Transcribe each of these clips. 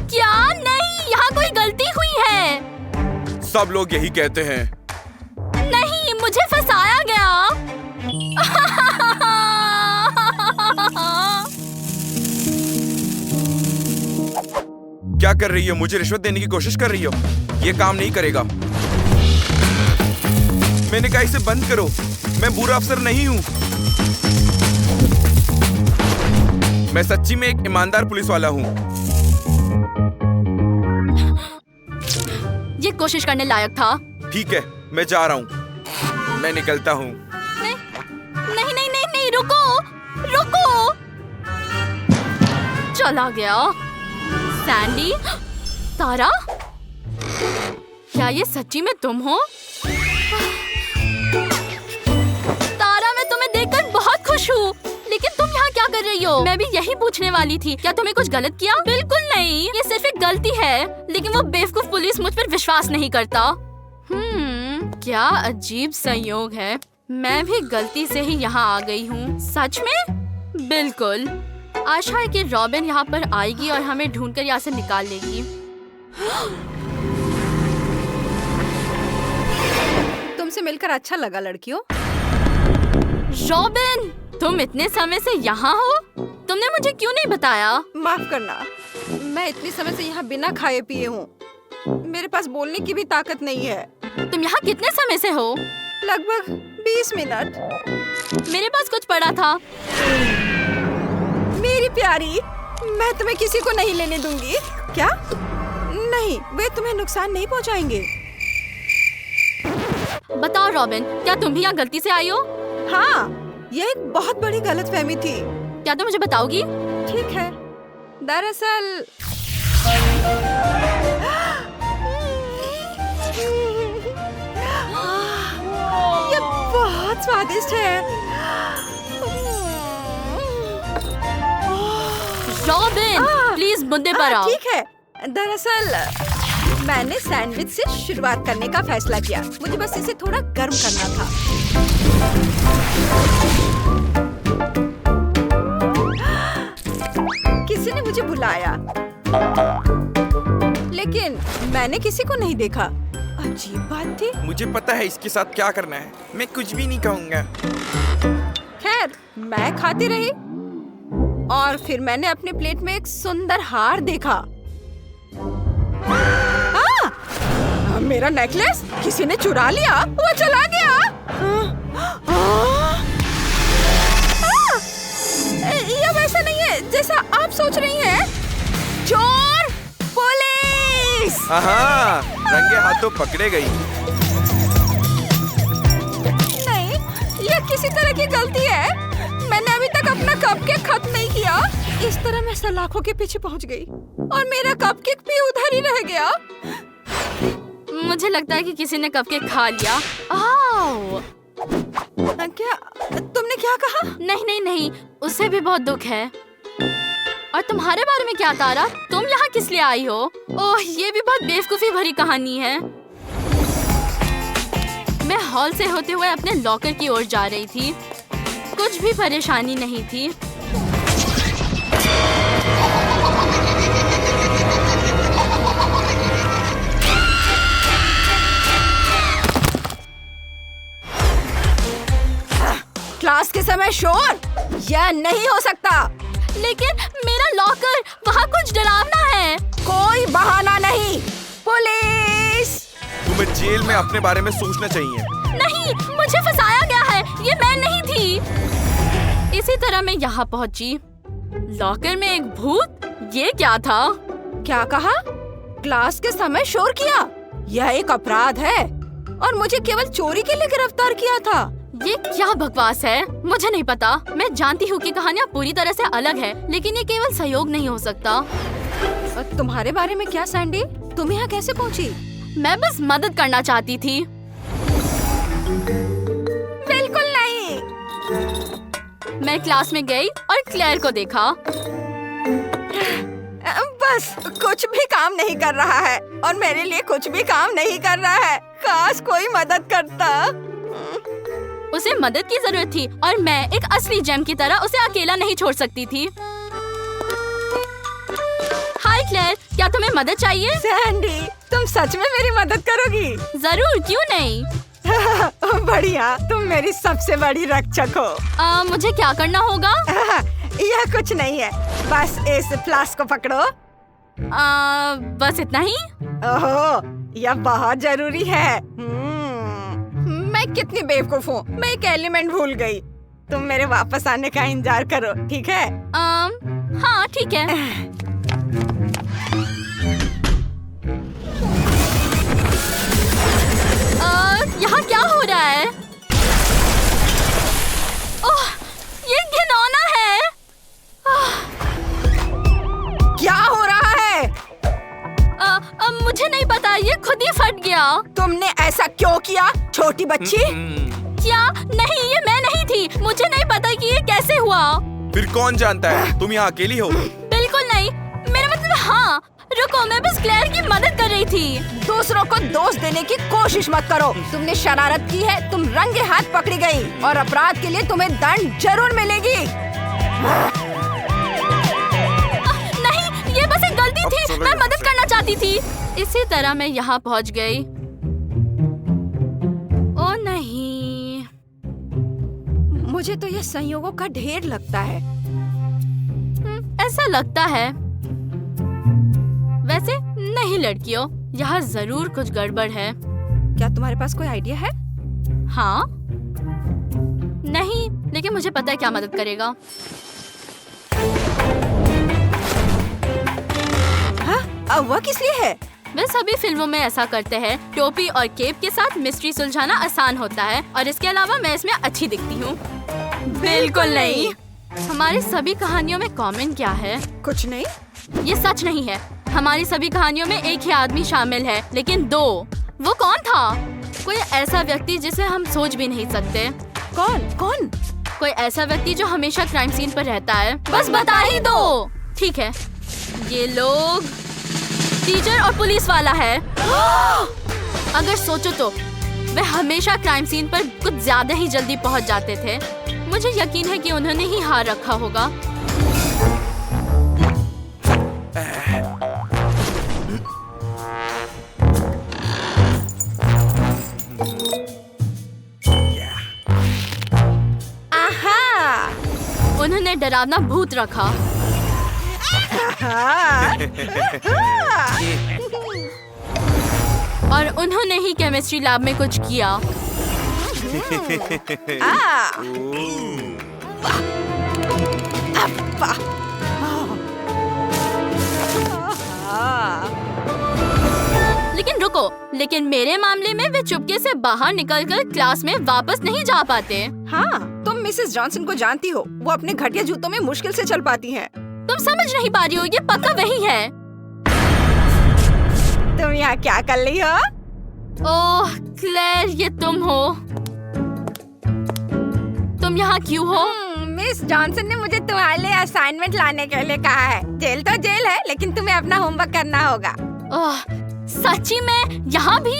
क्या? नहीं, यहाँ कोई गलती हुई है। सब लोग यही कहते हैं। नहीं, मुझे फंसाया गया। क्या कर रही हो? मुझे रिश्वत देने की कोशिश कर रही हो? ये काम नहीं करेगा। मैंने कहा इसे बंद करो। मैं बुरा अफसर नहीं हूँ। मैं सच्ची में एक ईमानदार पुलिस वाला हूँ। ये कोशिश करने लायक था। ठीक है, मैं जा रहा हूँ। मैं निकलता हूँ। नहीं, नहीं, नहीं, नहीं, नहीं, रुको, रुको। चला गया। सैंडी, तारा, क्या ये सच्ची में तुम हो? तारा, मैं तुम्हें देखकर बहुत खुश हूँ, लेकिन तुम यहाँ क्या कर रही हो? मैं भी यही पूछने वाली थी। क्या तुम्हें कुछ गलत किया? बिल्कुल नहीं, ये सिर्फ एक गलती है, लेकिन वो बेवकूफ पुलिस मुझ पर विश्वास नहीं करता। क्या अजीब संयोग है। मैं भी गलती से ही यहाँ आ गई हूँ। सच में? बिल्कुल। आशा है कि रॉबिन यहाँ पर आएगी और हमें ढूंढकर यहाँ से निकाल लेगी। तुमसे मिलकर अच्छा लगा लड़कियों। रॉबिन, तुम इतने समय से यहाँ हो? तुमने मुझे क्यों नहीं बताया? माफ करना, मैं इतने समय से यहाँ बिना खाए पिए हूँ। मेरे पास बोलने की भी ताकत नहीं है। तुम यहाँ कितने समय से हो? लगभग 20 मिनट। मेरे पास कुछ पड़ा था। मेरी प्यारी, मैं तुम्हें किसी को नहीं लेने दूंगी। क्या? नहीं, वे तुम्हें नुकसान नहीं पहुंचाएंगे। बताओ रॉबिन, क्या तुम भी यहाँ गलती से आई हो? हाँ, यह एक बहुत बड़ी गलतफहमी थी। क्या तुम मुझे बताओगी? ठीक है, दरअसल ये बहुत स्वादिष्ट है। रॉबिन, प्लीज मुद्दे पर आओ। ठीक है, दरअसल मैंने सैंडविच से शुरुआत करने का फैसला किया। मुझे बस इसे थोड़ा गर्म करना था। किसी ने मुझे बुलाया, लेकिन मैंने किसी को नहीं देखा। अजीब बात थी। मुझे पता है इसके साथ क्या करना है। मैं कुछ भी नहीं कहूँगा। खैर, मैं खाती रही और फिर मैंने अपने प्लेट में एक सुंदर हार देखा। मेरा नेकलेस किसी ने चुरा लिया। वो चला गया। ये वैसा नहीं है जैसा आप सोच रही हैं। चोर, पुलिस! रंगे हाथों पकड़े गई। नहीं, ये किसी तरह की गलती है। मैंने अभी तक अपना कपकेक खत्म नहीं किया। इस तरह मैं सलाखों के पीछे पहुंच गई और मेरा कपकेक भी उधर ही रह गया। मुझे लगता है कि किसी ने कपकेक खा लिया। आओ! क्या? तुमने क्या कहा? नहीं नहीं नहीं, उसे भी बहुत दुख है। और तुम्हारे बारे में क्या तारा? तुम यहाँ किस लिए आई हो? ओह, ये भी बहुत बेवकूफी भरी कहानी है। मैं हॉल से होते हुए अपने लॉकर की ओर जा रही थी। कुछ भी परेशानी नहीं थी। क्लास के समय शोर? यह नहीं हो सकता। लेकिन मेरा लॉकर, वहाँ कुछ डरावना है। कोई बहाना नहीं। पुलिस! तुम्हें जेल में अपने बारे में सोचना चाहिए। नहीं, मुझे फंसाया गया है। ये मैं नहीं थी। इसी तरह मैं यहाँ पहुँची। लॉकर में एक भूत? ये क्या था? क्या कहा? क्लास के समय शोर किया? यह एक अपराध है और मुझे केवल चोरी के लिए गिरफ्तार किया था। ये क्या बकवास है? मुझे नहीं पता। मैं जानती हूँ कि कहानियाँ पूरी तरह से अलग है, लेकिन ये केवल सहयोग नहीं हो सकता। तुम्हारे बारे में क्या सैंडी? तुम यहाँ कैसे पहुँची? मैं बस मदद करना चाहती थी। बिल्कुल नहीं। मैं क्लास में गई और क्लेयर को देखा। बस कुछ भी काम नहीं कर रहा है और मेरे लिए कुछ भी काम नहीं कर रहा है। काश कोई मदद करता। उसे मदद की जरूरत थी और मैं एक असली जेम की तरह उसे अकेला नहीं छोड़ सकती थी। क्लेयर, क्या तुम्हें मदद चाहिए? सैंडी, तुम सच में मेरी मदद करोगी? जरूर, क्यों नहीं। बढ़िया, तुम मेरी सबसे बड़ी रक्षक हो। मुझे क्या करना होगा? यह कुछ नहीं है, बस इस फ्लास्क को पकड़ो। बस इतना ही? ओहो, यह बहुत जरूरी है। मैं कितनी बेवकूफ हूँ, मैं एक एलिमेंट भूल गई। तुम मेरे वापस आने का इंतजार करो, ठीक है? हाँ ठीक है। यहाँ क्या हो रहा है? ओह, ये घिनौना है। क्या हो रहा है? मुझे नहीं पता, ये खुद ही फट गया। तुमने ऐसा क्यों किया, छोटी बच्ची? क्या? नहीं, ये मैं नहीं थी। मुझे नहीं पता कि ये कैसे हुआ। फिर कौन जानता है? तुम यहाँ अकेली हो? बिल्कुल नहीं, मेरा मतलब हाँ। रुको, मैं बस क्लेयर की मदद कर रही थी। दूसरों को दोष देने की कोशिश मत करो। तुमने शरारत की है, तुम रंगे हाथ पकड़ी गई और अपराध के लिए तुम्हें दंड जरूर मिलेगी। नहीं, ये बस एक गलती थी। मैं मदद करना चाहती थी। इसी तरह मैं यहाँ पहुँच गई। ओ नहीं, मुझे तो ये संयोगों का ढेर लगता है। ऐसा लगता है। वैसे नहीं लड़कियों, यहाँ जरूर कुछ गड़बड़ है। क्या तुम्हारे पास कोई आइडिया है? हाँ? नहीं, लेकिन मुझे पता है क्या मदद करेगा। हाँ? अब वह किस लिए है? वे सभी फिल्मों में ऐसा करते हैं। टोपी और केप के साथ मिस्ट्री सुलझाना आसान होता है, और इसके अलावा मैं इसमें अच्छी दिखती हूँ। बिल्कुल नहीं। हमारी सभी कहानियों में कॉमन क्या है? कुछ नहीं। ये सच नहीं है। हमारी सभी कहानियों में एक ही आदमी शामिल है, लेकिन दो। वो कौन था? कोई ऐसा व्यक्ति जिसे हम सोच भी नहीं सकते। कौन? कौन? कोई ऐसा व्यक्ति जो हमेशा क्राइम सीन पर रहता है। बस बता ही दो। ठीक है, ये लोग टीचर और पुलिस वाला है। अगर सोचो तो वे हमेशा क्राइम सीन पर कुछ ज्यादा ही जल्दी पहुंच जाते थे। मुझे यकीन है कि उन्होंने ही हार रखा होगा। उन्होंने डरावना भूत रखा। और उन्होंने ही केमिस्ट्री लैब में कुछ किया। लेकिन रुको, लेकिन मेरे मामले में वे चुपके से बाहर निकलकर क्लास में वापस नहीं जा पाते। हाँ, तुम मिसेस जॉनसन को जानती हो। वो अपने घटिया जूतों में मुश्किल से चल पाती हैं। तुम समझ नहीं पा रही हो, ये पक्का वही है। तुम यहाँ क्या कर रही हो? ओह क्लेयर, ये तुम हो। तुम यहाँ क्यों हो? मिस जॉनसन ने मुझे तुम्हारे लिए असाइनमेंट लाने के लिए कहा है। जेल तो जेल है, लेकिन तुम्हें अपना होमवर्क करना होगा। ओह, सच्ची में? यहाँ भी?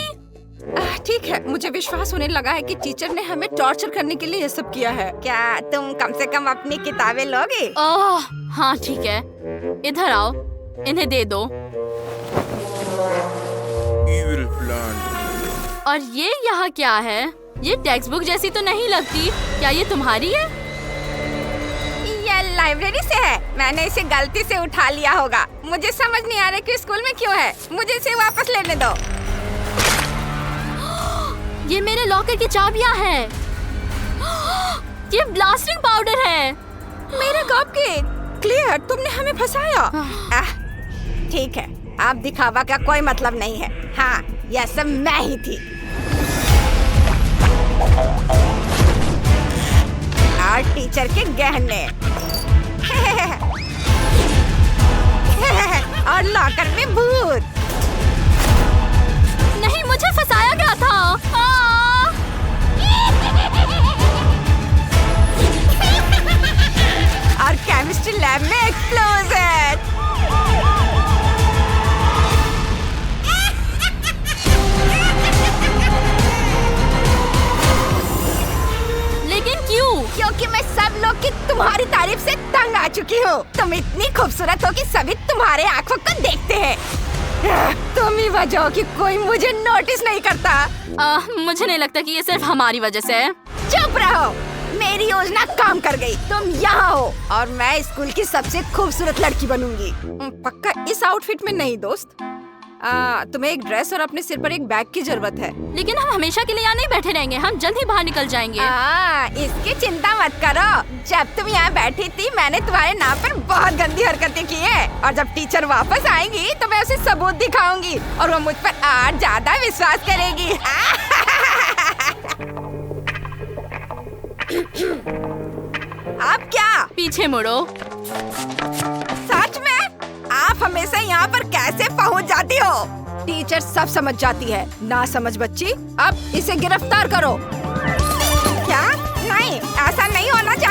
ठीक है, मुझे विश्वास होने लगा है कि टीचर ने हमें टॉर्चर करने के लिए ये सब किया है। क्या तुम कम से कम अपनी किताबें लोगे? ओह हाँ ठीक है, इधर आओ, इन्हें दे दो। Evil plan. और ये यहाँ क्या है? ये टेक्स्ट बुक जैसी तो नहीं लगती। क्या ये तुम्हारी है? ये लाइब्रेरी से है। मैंने इसे गलती से उठा लिया होगा। मुझे समझ नहीं आ रहा कि स्कूल में क्यों है। मुझे इसे वापस लेने दो। ये मेरे लॉकर की चाबियां हैं। ये ब्लास्टिंग पाउडर है। मेरे कपकेक। क्लियर, तुमने हमें फंसाया। ठीक है, अब दिखावा का कोई मतलब नहीं है। हाँ, यह सब मैं ही थी। और टीचर के गहने और लॉकर में भूत। नहीं, मुझे फंसाया गया था। और केमिस्ट्री लैब में एक्सप्लोजन। लेकिन क्यों? क्योंकि मैं सब लोग की तुम्हारी तारीफ से तंग आ चुकी हूँ। तुम इतनी खूबसूरत हो कि सभी तुम्हारे आँखों को देखते हैं। तुम ही वजह हो कि कोई मुझे नोटिस नहीं करता। मुझे नहीं लगता कि ये सिर्फ हमारी वजह से है। चुप रहो, मेरी योजना काम कर गई। तुम यहाँ हो और मैं स्कूल की सबसे खूबसूरत लड़की बनूंगी। पक्का इस आउटफिट में नहीं दोस्त। तुम्हें एक ड्रेस और अपने सिर पर एक बैग की जरूरत है। लेकिन हम हमेशा के लिए यहाँ नहीं बैठे रहेंगे, हम जल्द ही बाहर निकल जाएंगे। इसकी चिंता मत करो। जब तुम यहाँ बैठी थी मैंने तुम्हारे नाम पर बहुत गंदी हरकतें की है और जब टीचर वापस आएंगी तो मैं उसे सबूत दिखाऊंगी और वो मुझ पर और ज्यादा विश्वास करेगी। अब क्या? पीछे मुड़ो। सच में? आप हमेशा यहाँ पर कैसे पहुँच जाती हो? टीचर सब समझ जाती है। ना समझ बच्ची, अब इसे गिरफ्तार करो। क्या? नहीं, ऐसा नहीं होना चाहिए।